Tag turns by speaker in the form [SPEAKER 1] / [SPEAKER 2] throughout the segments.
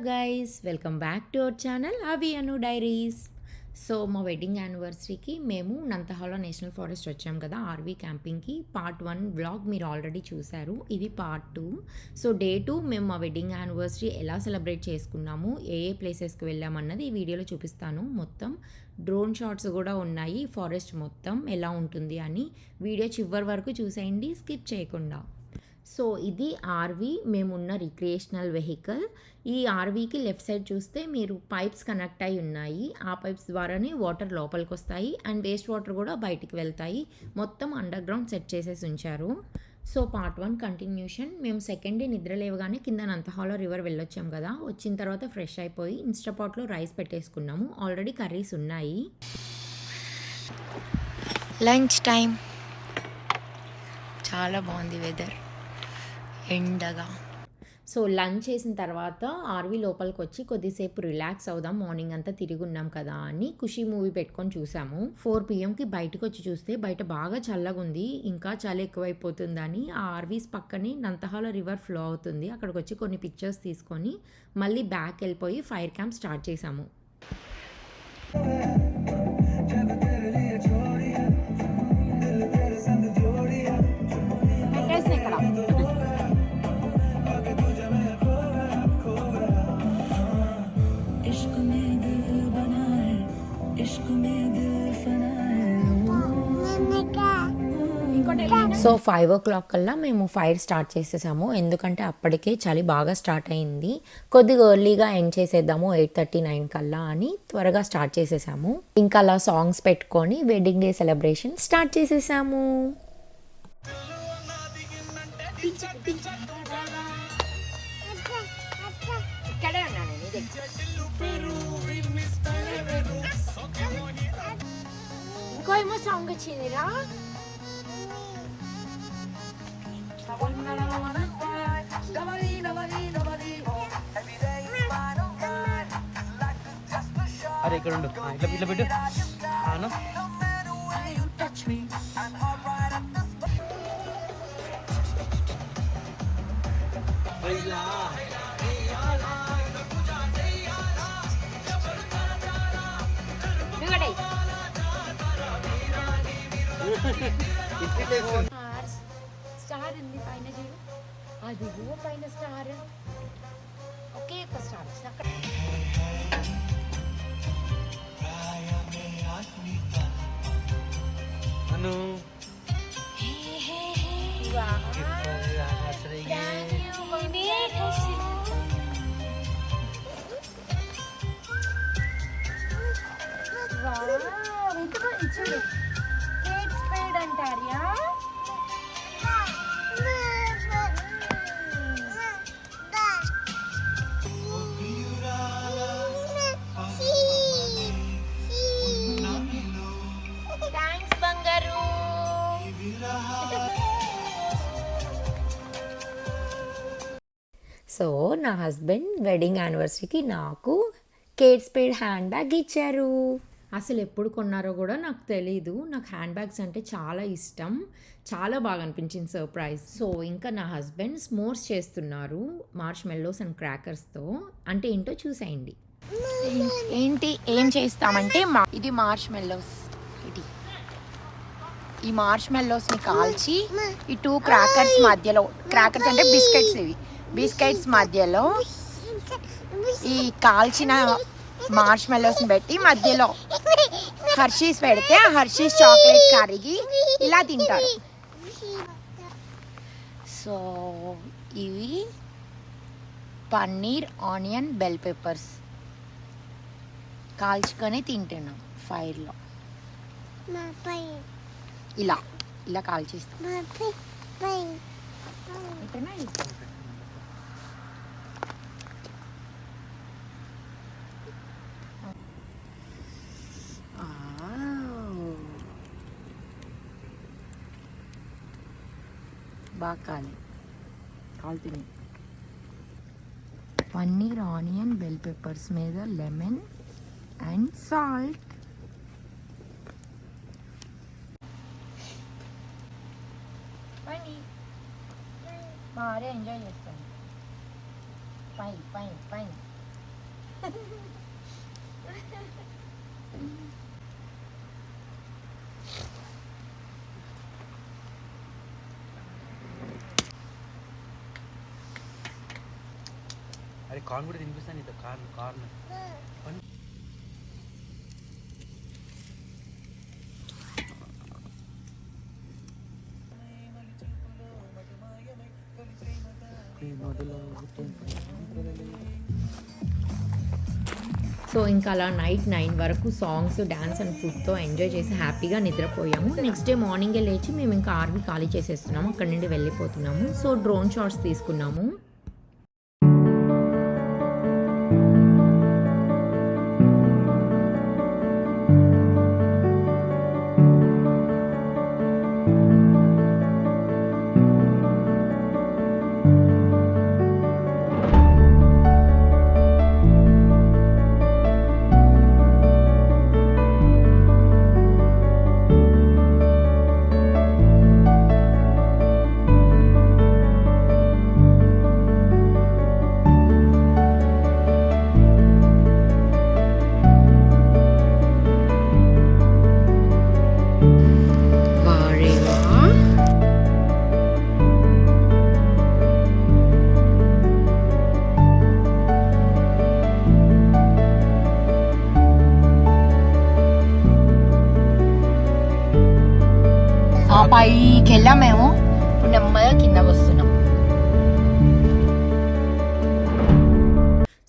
[SPEAKER 1] Guys, welcome back to our channel అవి అను diaries. So మా wedding యానివర్సరీకి మేము నంతహాల నేషనల్ ఫారెస్ట్ వచ్చాం కదా ఆర్వీ క్యాంపింగ్కి. పార్ట్ 1 బ్లాగ్ మీరు ఆల్రెడీ చూశారు, ఇది పార్ట్ 2. సో డే 2 మేము మా వెడ్డింగ్ యానివర్సరీ ఎలా సెలబ్రేట్ చేసుకున్నాము, ఏ ప్లేసెస్కి వెళ్ళామన్నది ఈ వీడియోలో చూపిస్తాను. మొత్తం డ్రోన్ షాట్స్ కూడా ఉన్నాయి, ఫారెస్ట్ మొత్తం ఎలా ఉంటుంది అని. వీడియో చివరి వరకు చూసేయండి, స్కిప్ చేయకుండా. సో ఇది ఆర్వీ, మేమున్న రిక్రియేషనల్ వెహికల్. ఈ ఆర్వీకి లెఫ్ట్ సైడ్ చూస్తే మీరు పైప్స్ కనెక్ట్ అయి ఉన్నాయి. ఆ పైప్స్ ద్వారానే వాటర్ లోపలికి వస్తాయి అండ్ వేస్ట్ వాటర్ కూడా బయటికి వెళ్తాయి. మొత్తం అండర్ గ్రౌండ్ సెట్ చేసేసి ఉంచారు. So part 1 continuation. మేము సెకండ్ డే నిద్ర లేవగానే కింద నంతహాల రివర్ వెళ్ళొచ్చాం కదా. వచ్చిన తర్వాత ఫ్రెష్ అయిపోయి ఇన్స్టాపాట్లో రైస్ పెట్టేసుకున్నాము. ఆల్రెడీ కర్రీస్ ఉన్నాయి. Lunch time. చాలా బాగుంది వెదర్, ఎండగా. సో లంచ్ చేసిన తర్వాత ఆర్వీ లోపలికి వచ్చి కొద్దిసేపు రిలాక్స్ అవుదాం, మార్నింగ్ అంతా తిరిగి ఉన్నాం కదా అని ఖుషి మూవీ పెట్టుకొని చూసాము. 4 PM బయటకు వచ్చి చూస్తే బయట బాగా చల్లగా ఉంది, ఇంకా చలి ఎక్కువైపోతుందని ఆ ఆర్వీస్ పక్కనే నంతహాల రివర్ ఫ్లో అవుతుంది. అక్కడికి వచ్చి కొన్ని పిక్చర్స్ తీసుకొని మళ్ళీ బ్యాక్ వెళ్ళిపోయి ఫైర్ క్యాంప్ స్టార్ట్ చేసాము. సో 5 o'clock కల్లా మేము ఫైర్ స్టార్ట్ చేసేసాము, ఎందుకంటే అప్పటికే చలి బాగా స్టార్ట్ అయింది. కొద్దిగా ఎర్లీగా ఎండ్ చేసేద్దాము 8:39 కల్లా అని త్వరగా స్టార్ట్ చేసేసాము. ఇంకా అలా సాంగ్స్ పెట్టుకొని వెడ్డింగ్ డే సెలబ్రేషన్ స్టార్ట్ చేసేసాము. ఇంకో ఏమో సాంగ్ వచ్చిందిరా.
[SPEAKER 2] అరే ఇక్కడ ఉండు, ఇట్లా పెట్టు.
[SPEAKER 1] స్టార్ ఉంది పైన చూడు, అది పైన స్టార్, ఒకే ఒక స్టార్. చూడు కేట్ స్పేడ్ అంటారియా. సో నా హస్బెండ్ వెడ్డింగ్ యానివర్సరీకి నాకు కేట్ స్పేడ్ హ్యాండ్ బ్యాగ్ ఇచ్చారు. అసలు ఎప్పుడు కొన్నారో కూడా నాకు తెలీదు. నాకు హ్యాండ్ బ్యాగ్స్ అంటే చాలా ఇష్టం, చాలా బాగా అనిపించింది సర్ప్రైజ్. సో ఇంకా నా హస్బెండ్ స్మోర్స్ చేస్తున్నారు మార్ష్ మెల్లోస్ అండ్ క్రాకర్స్తో. అంటే ఏంటో చూసేయండి. ఏం చేస్తామంటే ఇది మార్ష్ మెల్లోస్. ఈ మార్ష్ మెల్లోస్ని కాల్చి ఈ 2 క్రాకర్స్ మధ్యలో, క్రాకర్స్ అంటే బిస్కెట్స్, ఇవి బిస్కెట్స్ మధ్యలో ఈ కాల్చిన మార్ష్ మెల్లోస్ని పెట్టి మధ్యలో హర్షీస్ పెడితే ఆ హర్షీస్ చాక్లెట్ కరిగి ఇలా తింటారు. సో ఇవి పన్నీర్, ఆనియన్, బెల్ పెప్పర్స్ కాల్చుకొని తింటున్నాం ఫైర్లో. ఇలా ఇలా కాల్చేస్తాం. బాగా కాలుతుంది. పన్నీర్, ఆనియన్, బెల్ పెప్పర్స్ మీద లెమన్ అండ్ సాల్ట్. బాగా ఎంజాయ్ చేస్తాను. పైన
[SPEAKER 2] అరే కార్న్ కూడా తినిపిస్తాను నీతో కార్న్ కార్న్
[SPEAKER 1] సో ఇంకా అలా నైట్ 9 వరకు సాంగ్స్, డ్యాన్స్ అండ్ ఫుడ్తో ఎంజాయ్ చేసి హ్యాపీగా నిద్రపోయాము. నెక్స్ట్ డే మార్నింగే లేచి మేము ఇంకా ఆర్వీ ఖాళీ చేసేస్తున్నాము, అక్కడి నుండి వెళ్ళిపోతున్నాము. సో డ్రోన్ షాట్స్ తీసుకున్నాము. పైకి వెళ్ళాం మేము, నెమ్మదిగా కిందకు వస్తున్నాం.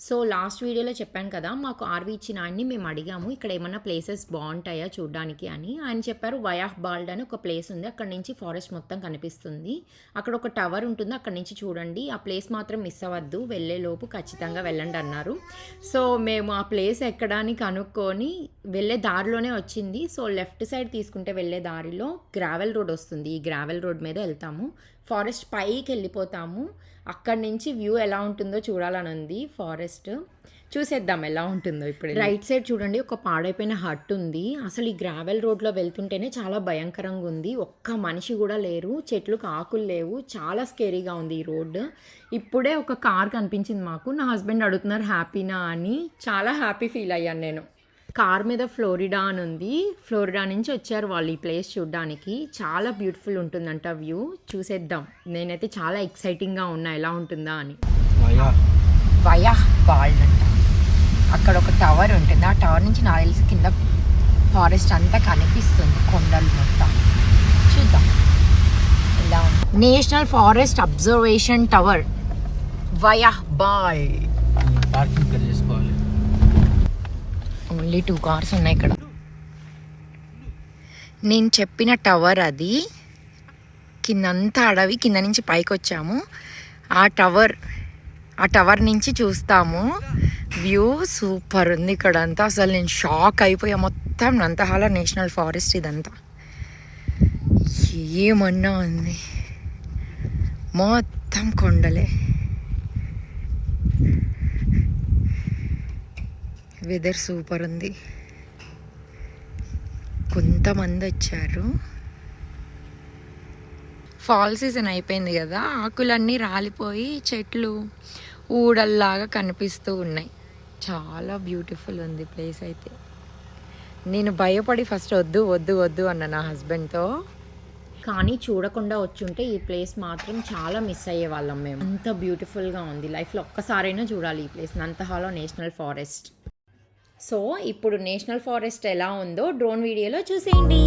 [SPEAKER 1] సో లాస్ట్ వీడియోలో చెప్పాను కదా, మాకు ఆర్వీ ఇచ్చిన ఆయన్ని మేము అడిగాము ఇక్కడ ఏమన్నా ప్లేసెస్ బాగుంటాయా చూడడానికి అని. ఆయన చెప్పారు వయాహ్ బాల్డ్ అని ఒక ప్లేస్ ఉంది, అక్కడ నుంచి ఫారెస్ట్ మొత్తం కనిపిస్తుంది, అక్కడ ఒక టవర్ ఉంటుంది, అక్కడ నుంచి చూడండి, ఆ ప్లేస్ మాత్రం మిస్ అవ్వద్దు, వెళ్ళేలోపు ఖచ్చితంగా వెళ్ళండి అన్నారు. సో మేము ఆ ప్లేస్ ఎక్కడానికి అనుకొని వెళ్ళే దారిలోనే వచ్చింది. సో లెఫ్ట్ సైడ్ తీసుకుంటే వెళ్ళే దారిలో గ్రావెల్ రోడ్ వస్తుంది, ఈ గ్రావెల్ రోడ్ మీద వెళ్తాము, ఫారెస్ట్ పైకి వెళ్ళిపోతాము. అక్కడి నుంచి వ్యూ ఎలా ఉంటుందో చూడాలని ఉంది, ఫారెస్ట్ చూసేద్దాం ఎలా ఉంటుందో. ఇప్పుడు రైట్ సైడ్ చూడండి, ఒక పాడైపోయిన హట్ ఉంది. అసలు ఈ గ్రావెల్ రోడ్లో వెళ్తుంటేనే చాలా భయంకరంగా ఉంది, ఒక్క మనిషి కూడా లేరు, చెట్లకు ఆకులు లేవు, చాలా స్కేరీగా ఉంది ఈ రోడ్. ఇప్పుడే ఒక కార్ కనిపించింది మాకు, నా హస్బెండ్ అడుగుతున్నారు హ్యాపీనా అని, చాలా హ్యాపీ ఫీల్ అయ్యాను నేను. కార్ మీద ఫ్లోరిడా అని ఉంది, ఫ్లోరిడా నుంచి వచ్చారు వాళ్ళు ఈ ప్లేస్ చూడడానికి, చాలా బ్యూటిఫుల్ ఉంటుందంట వ్యూ, చూసేద్దాం. నేనైతే చాలా ఎక్సైటింగ్గా ఉన్నా ఎలా ఉంటుందా అని. వయాహ్ బాల్డ్ అంట, అక్కడ ఒక టవర్ ఉంటుంది, ఆ టవర్ నుంచి నాకు తెలిసి కింద ఫారెస్ట్ అంతా కనిపిస్తుంది, కొండలు మొత్తం. చూద్దాం ఎలా ఉంది. National forest observation tower Wayah Bald.
[SPEAKER 2] Parking చేసుకోవాలి,
[SPEAKER 1] ఓన్లీ 2 కార్స్ ఉన్నాయి ఇక్కడ. నేను చెప్పిన టవర్ అది, కిందంతా అడవి, కింద నుంచి పైకి వచ్చాము, ఆ టవర్ నుంచి చూస్తాము వ్యూ. సూపర్ ఉంది ఇక్కడ అంతా, అసలు నేను షాక్ అయిపోయా. మొత్తం నంతహాల నేషనల్ ఫారెస్ట్ ఇదంతా, ఏమన్నా ఉంది, మొత్తం కొండలే. వెదర్ సూపర్ ఉంది, కొంతమంది వచ్చారు. ఫాల్ సీజన్ అయిపోయింది కదా, ఆకులన్నీ రాలిపోయి చెట్లు ఊడల్లాగా కనిపిస్తూ ఉన్నాయి, చాలా బ్యూటిఫుల్ ఉంది ప్లేస్ అయితే. నేను భయపడి ఫస్ట్ వద్దు వద్దు వద్దు అన్న నా హస్బెండ్తో, కానీ చూడకుండా వచ్చుంటే ఈ ప్లేస్ మాత్రం చాలా మిస్ అయ్యే వాళ్ళం మేము, అంత బ్యూటిఫుల్గా ఉంది. లైఫ్లో ఒక్కసారైనా చూడాలి ఈ ప్లేస్, నంతహాల నేషనల్ ఫారెస్ట్. సో ఇప్పుడు నేషనల్ ఫారెస్ట్ ఎలా ఉందో డ్రోన్ వీడియోలో చూసేయండి.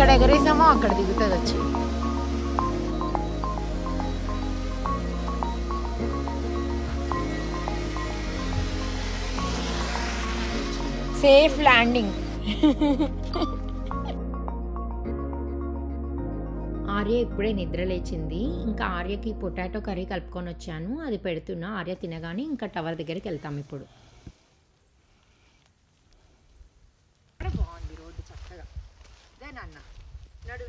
[SPEAKER 1] ఎక్కడ ఎగరేసామో అక్కడ దిగుతుంది వచ్చి. Safe landing. ఆర్య ఇప్పుడే నిద్ర లేచింది. ఇంకా ఆర్యకి పొటాటో కర్రీ కలుపుకొని వచ్చాను, అది పెడుతున్నా. ఆర్య తినగానే ఇంకా టవర్ దగ్గరికి వెళ్తాం ఇప్పుడు. బాగుంది రోడ్డు చక్కగా. నాన్న నడు,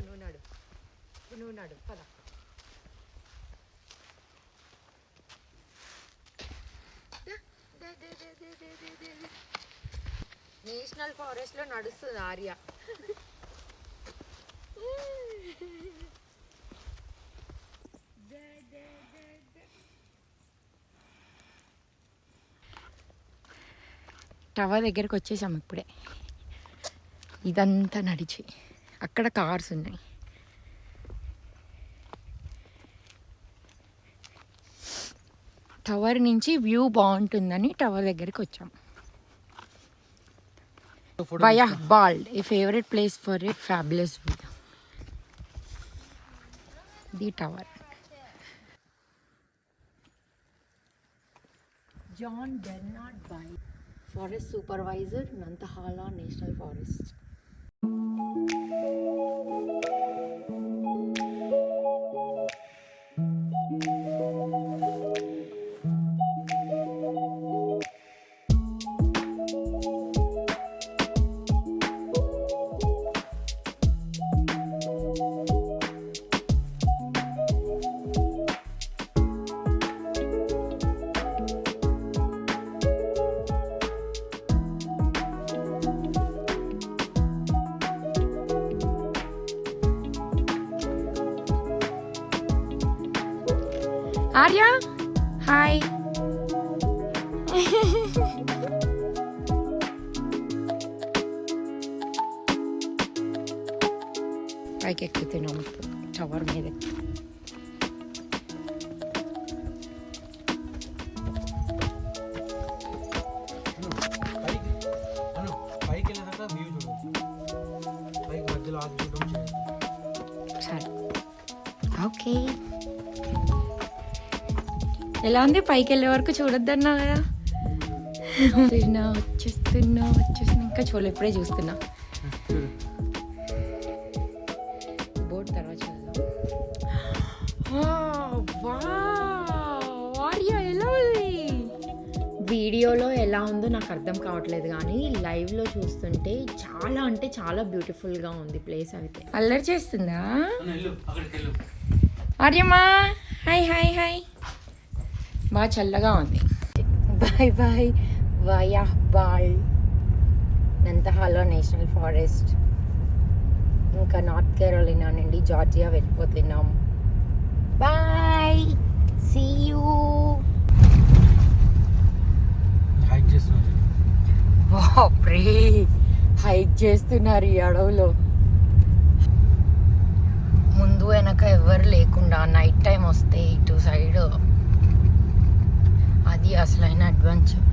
[SPEAKER 1] నువ్వు నడు పద. నేషనల్ ఫారెస్ట్ లో నడుస్తుంది ఆర్య. టవర్ దగ్గరికి వచ్చేసాం ఇప్పుడే. ఇదంతా నడిచి అక్కడ కార్స్ ఉన్నాయి. టవర్ నుంచి వ్యూ బాగుంటుందని టవర్ దగ్గరికి వచ్చాం. Wayah Bald, a favourite place for a fabulous view. The tower. John Bernard by, forest supervisor, Nantahala national forest. Arya hi. పైకి ఎక్కుతున్నాము ఇప్పుడు టవర్ మీద. సరే ఓకే. ఎలా ఉంది? పైకి వెళ్ళే వరకు చూడొద్దన్నా కదా. వచ్చేస్తున్నా ఇంకా చూడలే, ఇప్పుడే చూస్తున్నా. బోర్డు తర్వాత చూద్దాం. ఎలా ఉంది? వీడియోలో ఎలా ఉందో నాకు అర్థం కావట్లేదు, కానీ లైవ్లో చూస్తుంటే చాలా అంటే చాలా బ్యూటిఫుల్గా ఉంది ప్లేస్. అయితే అల్లరి చేస్తుందా ఆర్యమా? Hi hi hi. బాగా చల్లగా ఉంది. Bye bye. Wayah Bald, Nantahala national forest. ఇంకా నార్త్ కేరోలినా నుండి జార్జియా వెళ్ళిపోతున్నాం. Bye, see you. హైక్ చేస్తున్నారు ఈ అడవులో. ముందు వెనక ఎవరు లేకుండా నైట్ టైం వస్తే ఇటు సైడ్ అది అసలైన అడ్వెంచర్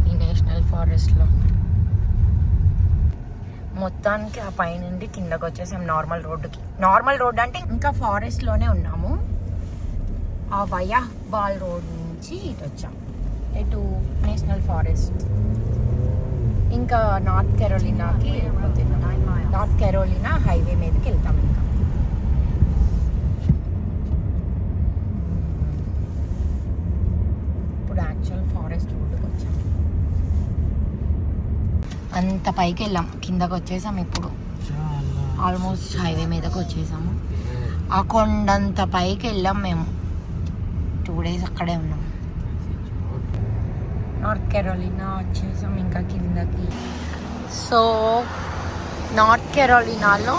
[SPEAKER 1] ఈ నేషనల్ ఫారెస్ట్లో. మొత్తానికి ఆ పైనుండి కిందకు వచ్చేసాం నార్మల్ రోడ్డుకి. నార్మల్ రోడ్ అంటే ఇంకా ఫారెస్ట్లోనే ఉన్నాము. ఆ వయా బాల్ రోడ్ నుంచి ఇటు వచ్చాం, ఇటు నేషనల్ ఫారెస్ట్. ఇంకా నార్త్ కెరోలినాకి వెళ్ళిపోతున్నాం. నార్త్ కెరోలినా హైవే మీదకి వెళ్తాం. ఇంకా యాక్చువల్ ఫారెస్ట్ రోడ్డుకి వచ్చాం. అంత పైకి వెళ్ళాం, కిందకు వచ్చేసాం. ఇప్పుడు ఆల్మోస్ట్ హైవే మీదకి వచ్చేసాము. ఆ కొండంత పైకి వెళ్ళాం మేము. 2 days అక్కడే ఉన్నాం. నార్త్ కెరోలినా వచ్చేసాం ఇంకా కిందకి. సో నార్త్ కెరోలినాలో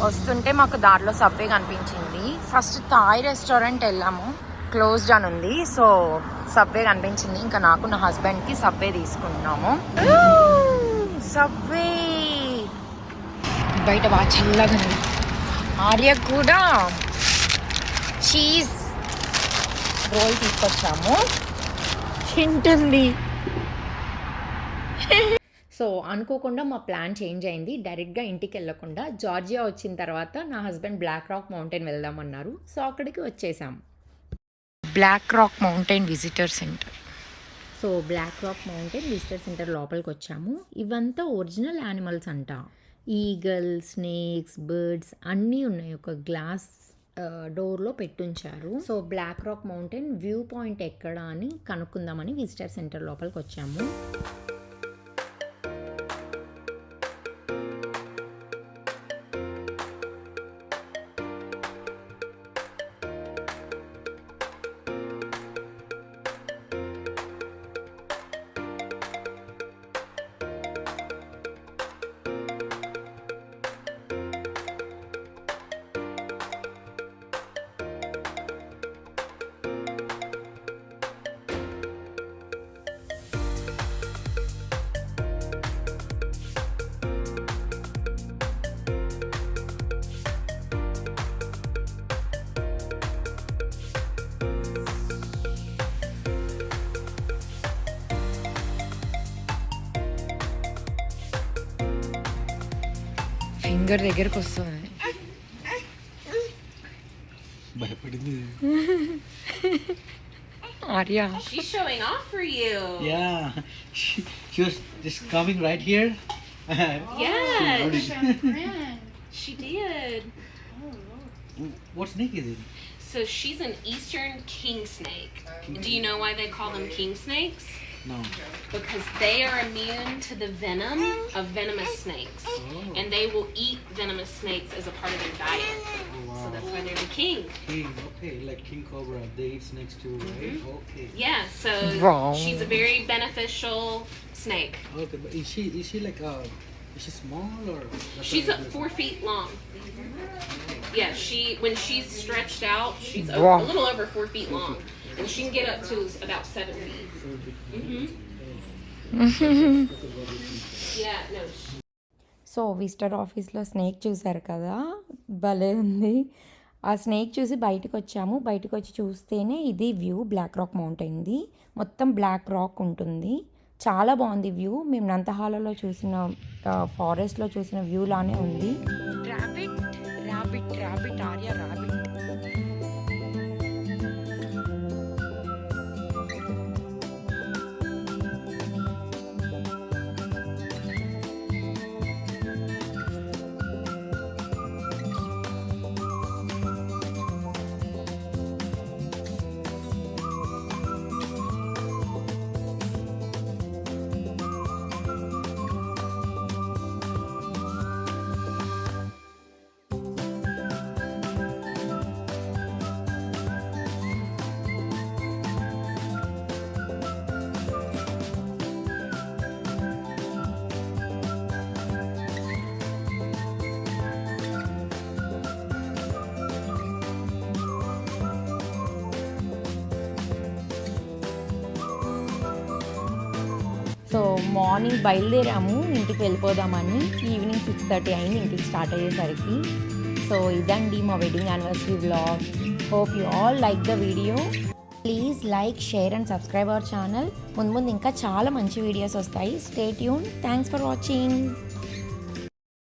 [SPEAKER 1] వస్తుంటే మాకు దారిలో సబ్వే కనిపించింది. ఫస్ట్ థాయ్ రెస్టారెంట్ వెళ్ళాము, క్లోజ్డ్ అని ఉంది. సో సబ్వే కనిపించింది. ఇంకా నాకు నా హస్బెండ్కి సబ్వే తీసుకున్నాము. సబ్వే బయట బాగా చల్లగా ఉంది. ఆర్య కూడా చీజ్ రోల్ తీసుకొచ్చాము, తింటుంది. సో సో అనుకోకుండా మా ప్లాన్ చేంజ్ అయింది. డైరెక్ట్గా ఇంటికి వెళ్ళకుండా జార్జియా వచ్చిన తర్వాత నా హస్బెండ్ బ్లాక్ రాక్ మౌంటైన్ వెళ్దామన్నారు. సో అక్కడికి వచ్చేసాం. Black Rock Mountain visitor centre. So Black Rock Mountain visitor centre లోపలికి వచ్చాము. ఇవంతా ఒరిజినల్ యానిమల్స్ అంట. ఈగల్, స్నేక్స్, బర్డ్స్ అన్నీ ఉన్నాయి. ఒక గ్లాస్ డోర్లో పెట్టుంచారు. So Black Rock Mountain view point ఎక్కడ అని కనుక్కుందామని విజిటర్ సెంటర్ లోపలికి వచ్చాము. ఫింగర్ దగ్గరకు వస్తుంది.
[SPEAKER 2] భయపడింది.
[SPEAKER 1] Arya
[SPEAKER 3] She's showing off for you.
[SPEAKER 2] Yeah, she was just coming right here.
[SPEAKER 3] Yeah, she did.
[SPEAKER 2] What snake is it?
[SPEAKER 3] So she's an eastern king snake. Do you know why they call them king snakes?
[SPEAKER 2] No.
[SPEAKER 3] Because they are immune to the venom of venomous snakes. And they will eat venomous snakes as a part of their diet. So that's why they're the king.
[SPEAKER 2] King, okay, like king cobra, they eat snakes too, right? Okay.
[SPEAKER 3] Yeah, so
[SPEAKER 1] Wow.
[SPEAKER 3] she's a very beneficial snake.
[SPEAKER 2] Okay, but is she like is she small or?
[SPEAKER 3] She's 4 feet long. Yeah, when she's stretched out, she's
[SPEAKER 1] Wow.
[SPEAKER 3] a little over 4 feet long, and she can get up to about 7 feet. Yeah, no.
[SPEAKER 1] So visitor ఆఫీస్లో snake చూశారు కదా, భలే ఉంది. ఆ snake చూసి బయటకు వచ్చాము. బయటకు వచ్చి చూస్తేనే ఇది వ్యూ బ్లాక్ రాక్ మౌంటైన్ది. మొత్తం బ్లాక్ రాక్ ఉంటుంది. చాలా బాగుంది వ్యూ. మేము నంతహాలలో చూసిన ఫారెస్ట్లో చూసిన వ్యూ లానే ఉంది. Rabbit rabbit rabbit Arya rabbit. So morning బయలుదేరాము ఇంటికి వెళ్ళిపోదామని. ఈవినింగ్ 6:30 అయింది ఇంటికి స్టార్ట్ అయ్యేసరికి. సో ఇదండి మా wedding anniversary vlog. Hope you all like the video. Please like, share and subscribe our channel. ముందు ఇంకా చాలా మంచి వీడియోస్ వస్తాయి. Stay tune. Thanks for watching.